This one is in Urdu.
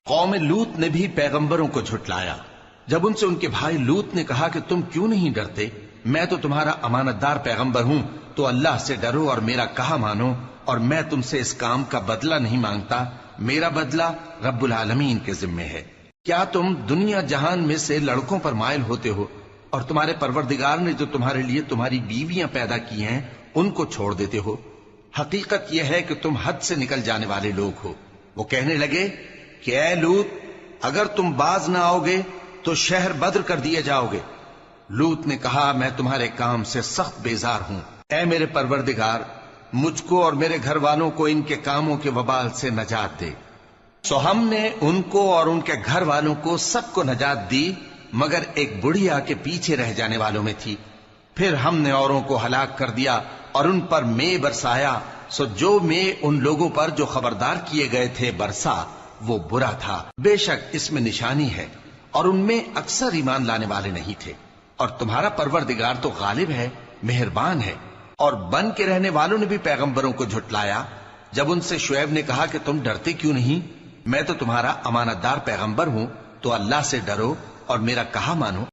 قوم لوط نے بھی پیغمبروں کو جھٹلایا جب ان سے ان کے بھائی لوط نے کہا کہ تم کیوں نہیں ڈرتے، میں تو تمہارا امانت دار پیغمبر ہوں، تو اللہ سے ڈرو اور میرا کہا مانو، اور میں تم سے اس کام کا بدلہ نہیں مانگتا، میرا بدلہ رب العالمین کے ذمے ہے۔ کیا تم دنیا جہان میں سے لڑکوں پر مائل ہوتے ہو اور تمہارے پروردگار نے جو تمہارے لیے تمہاری بیویاں پیدا کی ہیں ان کو چھوڑ دیتے ہو؟ حقیقت یہ ہے کہ تم حد سے نکل جانے والے لوگ ہو۔ وہ کہنے لگے کہ اے لوط، اگر تم باز نہ آؤ گے تو شہر بدر کر دیے جاؤ گے۔ لوط نے کہا میں تمہارے کام سے سخت بیزار ہوں، اے میرے پروردگار مجھ کو اور میرے گھر والوں کو ان کے کاموں کے وبال سے نجات دے۔ سو ہم نے ان کو اور ان کے گھر والوں کو سب کو نجات دی، مگر ایک بڑھیا کے پیچھے رہ جانے والوں میں تھی۔ پھر ہم نے اوروں کو ہلاک کر دیا اور ان پر مے برسایا، سو جو مے ان لوگوں پر جو خبردار کیے گئے تھے برسا وہ برا تھا۔ بے شک اس میں نشانی ہے اور ان میں اکثر ایمان لانے والے نہیں تھے، اور تمہارا پروردگار تو غالب ہے، مہربان ہے۔ اور بن کے رہنے والوں نے بھی پیغمبروں کو جھٹلایا جب ان سے شعیب نے کہا کہ تم ڈرتے کیوں نہیں، میں تو تمہارا امانت دار پیغمبر ہوں، تو اللہ سے ڈرو اور میرا کہا مانو۔